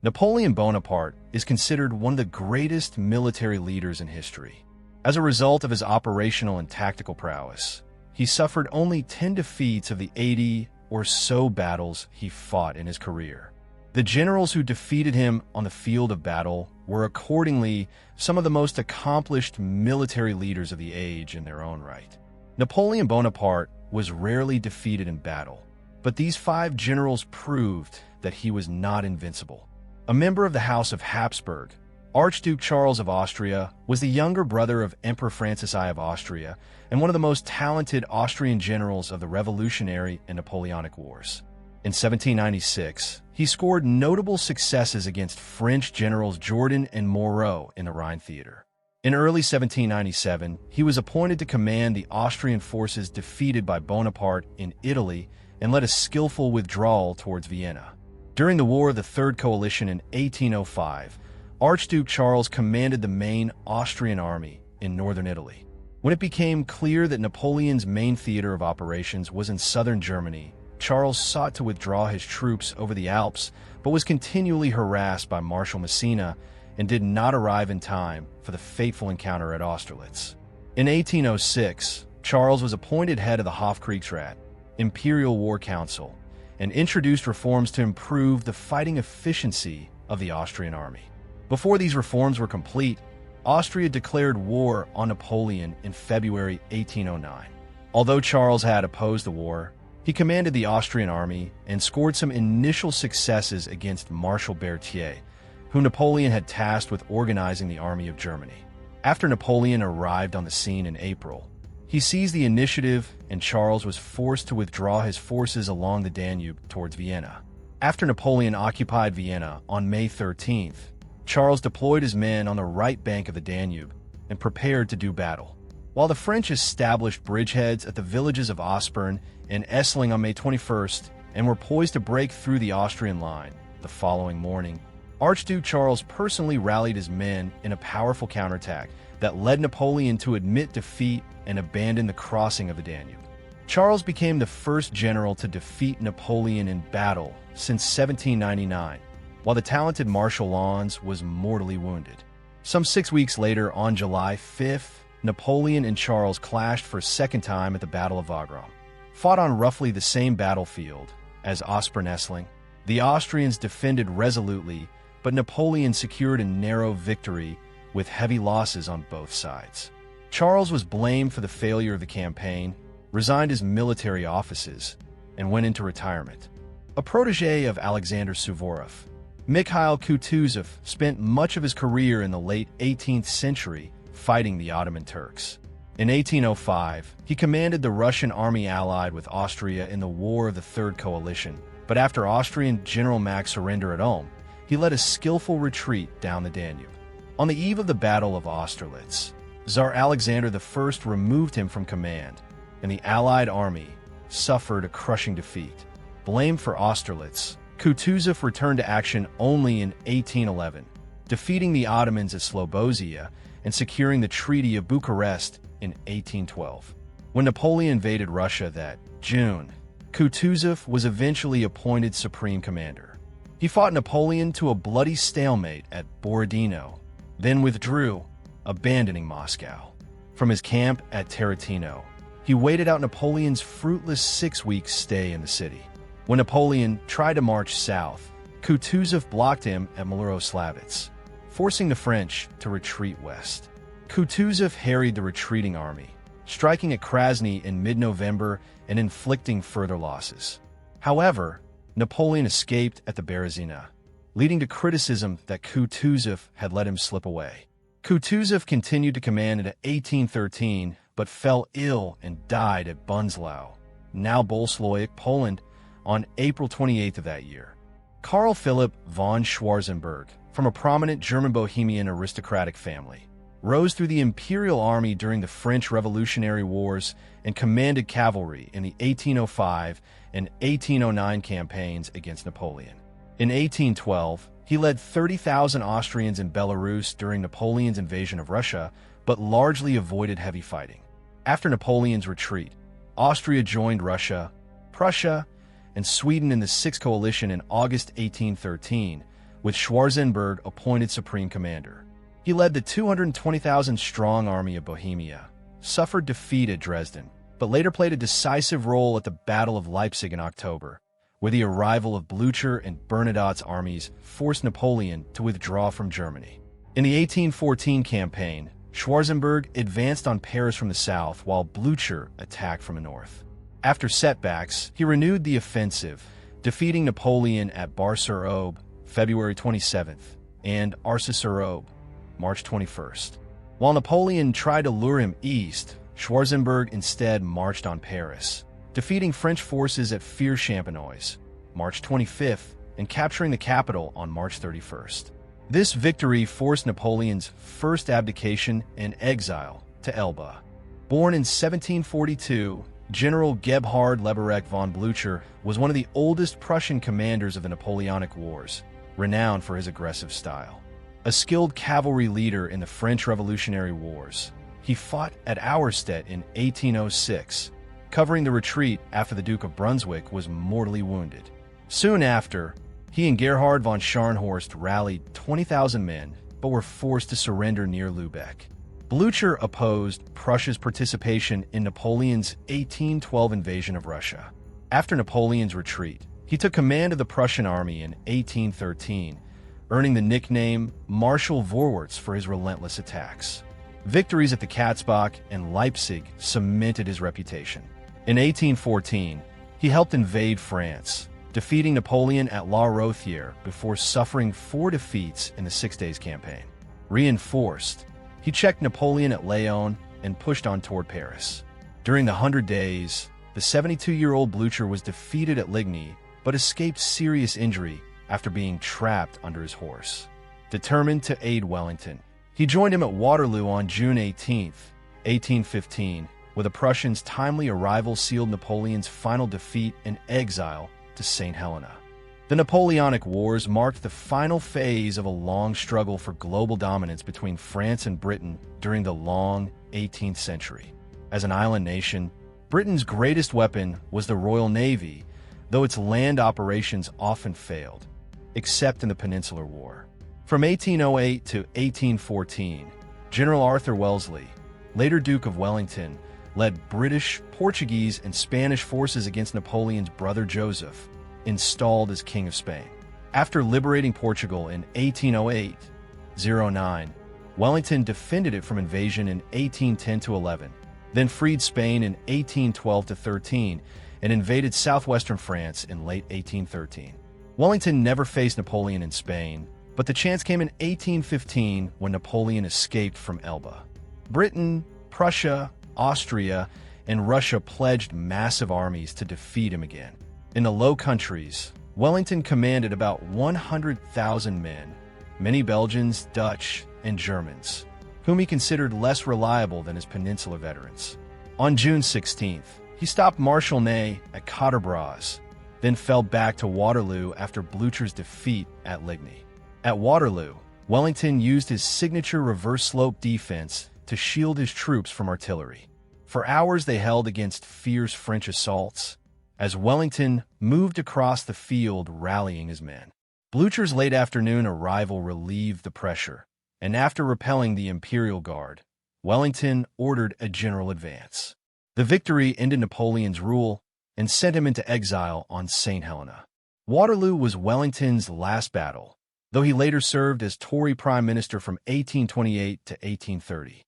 Napoleon Bonaparte is considered one of the greatest military leaders in history. As a result of his operational and tactical prowess, he suffered only 10 defeats of the 80 or so battles he fought in his career. The generals who defeated him on the field of battle were accordingly some of the most accomplished military leaders of the age in their own right. Napoleon Bonaparte was rarely defeated in battle, but these 5 generals proved that he was not invincible. A member of the House of Habsburg, Archduke Charles of Austria was the younger brother of Emperor Francis I of Austria and one of the most talented Austrian generals of the Revolutionary and Napoleonic Wars. In 1796, he scored notable successes against French generals Jourdan and Moreau in the Rhine Theater. In early 1797, he was appointed to command the Austrian forces defeated by Bonaparte in Italy and led a skillful withdrawal towards Vienna. During the War of the Third Coalition in 1805, Archduke Charles commanded the main Austrian army in northern Italy. When it became clear that Napoleon's main theater of operations was in southern Germany, Charles sought to withdraw his troops over the Alps, but was continually harassed by Marshal Massena and did not arrive in time for the fateful encounter at Austerlitz. In 1806, Charles was appointed head of the Hofkriegsrat, Imperial War Council, and introduced reforms to improve the fighting efficiency of the Austrian army. Before these reforms were complete, Austria declared war on Napoleon in February 1809. Although Charles had opposed the war, he commanded the Austrian army and scored some initial successes against Marshal Berthier, whom Napoleon had tasked with organizing the army of Germany. After Napoleon arrived on the scene in April, he seized the initiative and Charles was forced to withdraw his forces along the Danube towards Vienna. After Napoleon occupied Vienna on May 13th, Charles deployed his men on the right bank of the Danube and prepared to do battle. While the French established bridgeheads at the villages of Aspern and Essling on May 21st and were poised to break through the Austrian line the following morning, Archduke Charles personally rallied his men in a powerful counterattack that led Napoleon to admit defeat and abandon the crossing of the Danube. Charles became the first general to defeat Napoleon in battle since 1799, while the talented Marshal Lannes was mortally wounded. Some 6 weeks later, on July 5th, Napoleon and Charles clashed for a second time at the Battle of Wagram. Fought on roughly the same battlefield as Aspern-Essling, the Austrians defended resolutely, but Napoleon secured a narrow victory with heavy losses on both sides. Charles was blamed for the failure of the campaign, resigned his military offices, and went into retirement. A protege of Alexander Suvorov, Mikhail Kutuzov spent much of his career in the late 18th century fighting the Ottoman Turks. In 1805, he commanded the Russian army allied with Austria in the War of the Third Coalition, but after Austrian General Mack's surrender at Ulm, he led a skillful retreat down the Danube. On the eve of the Battle of Austerlitz, Tsar Alexander I removed him from command, and the Allied army suffered a crushing defeat. Blamed for Austerlitz, Kutuzov returned to action only in 1811, defeating the Ottomans at Slobozia and securing the Treaty of Bucharest in 1812. When Napoleon invaded Russia that June, Kutuzov was eventually appointed supreme commander. He fought Napoleon to a bloody stalemate at Borodino, then withdrew, abandoning Moscow. From his camp at Tarantino, he waited out Napoleon's fruitless 6-week stay in the city. When Napoleon tried to march south, Kutuzov blocked him at Miloroslavets, forcing the French to retreat west. Kutuzov harried the retreating army, striking at Krasny in mid-November and inflicting further losses. However, Napoleon escaped at the Berezina, leading to criticism that Kutuzov had let him slip away. Kutuzov continued to command into 1813, but fell ill and died at Bunzlau, now Bolsloik, Poland, on April 28th of that year. Karl Philipp von Schwarzenberg, from a prominent German Bohemian aristocratic family, rose through the Imperial Army during the French Revolutionary Wars and commanded cavalry in the 1805 and 1809 campaigns against Napoleon. In 1812, he led 30,000 Austrians in Belarus during Napoleon's invasion of Russia, but largely avoided heavy fighting. After Napoleon's retreat, Austria joined Russia, Prussia, and Sweden in the Sixth Coalition in August 1813, with Schwarzenberg appointed supreme commander. He led the 220,000-strong army of Bohemia, suffered defeat at Dresden, but later played a decisive role at the Battle of Leipzig in October, where the arrival of Blücher and Bernadotte's armies forced Napoleon to withdraw from Germany. In the 1814 campaign, Schwarzenberg advanced on Paris from the south while Blücher attacked from the north. After setbacks, he renewed the offensive, defeating Napoleon at Bar-sur-Aube, February 27th, and Arcis-sur-Aube, March 21st. While Napoleon tried to lure him east, Schwarzenberg instead marched on Paris, defeating French forces at Fère-Champenoise, March 25th, and capturing the capital on March 31st. This victory forced Napoleon's first abdication and exile to Elba. Born in 1742, General Gebhard Leberecht von Blücher was one of the oldest Prussian commanders of the Napoleonic Wars, renowned for his aggressive style. A skilled cavalry leader in the French Revolutionary Wars, he fought at Auerstedt in 1806, covering the retreat after the Duke of Brunswick was mortally wounded. Soon after, he and Gerhard von Scharnhorst rallied 20,000 men, but were forced to surrender near Lübeck. Blücher opposed Prussia's participation in Napoleon's 1812 invasion of Russia. After Napoleon's retreat, he took command of the Prussian army in 1813, earning the nickname Marshal Vorwärts for his relentless attacks. Victories at the Katzbach and Leipzig cemented his reputation. In 1814, he helped invade France, defeating Napoleon at La Rothière before suffering 4 defeats in the 6 Days Campaign. Reinforced, he checked Napoleon at Laon and pushed on toward Paris. During the 100 Days, the 72-year-old Blücher was defeated at Ligny, but escaped serious injury after being trapped under his horse. Determined to aid Wellington, he joined him at Waterloo on June 18, 1815, where the Prussians' timely arrival sealed Napoleon's final defeat and exile to St. Helena. The Napoleonic Wars marked the final phase of a long struggle for global dominance between France and Britain during the long 18th century. As an island nation, Britain's greatest weapon was the Royal Navy, though its land operations often failed, except in the Peninsular War. From 1808 to 1814, General Arthur Wellesley, later Duke of Wellington, led British, Portuguese, and Spanish forces against Napoleon's brother Joseph, installed as King of Spain. After liberating Portugal in 1808-09, Wellington defended it from invasion in 1810-11, then freed Spain in 1812-13, and invaded southwestern France in late 1813. Wellington never faced Napoleon in Spain, but the chance came in 1815 when Napoleon escaped from Elba. Britain, Prussia, Austria, and Russia pledged massive armies to defeat him again. In the Low Countries, Wellington commanded about 100,000 men, many Belgians, Dutch, and Germans, whom he considered less reliable than his Peninsular veterans. On June 16th, he stopped Marshal Ney at Quatre-Bras, then fell back to Waterloo after Blücher's defeat at Ligny. At Waterloo, Wellington used his signature reverse-slope defense to shield his troops from artillery. For hours they held against fierce French assaults, as Wellington moved across the field rallying his men. Blücher's late afternoon arrival relieved the pressure, and after repelling the Imperial Guard, Wellington ordered a general advance. The victory ended Napoleon's rule and sent him into exile on St. Helena. Waterloo was Wellington's last battle, though he later served as Tory Prime Minister from 1828 to 1830.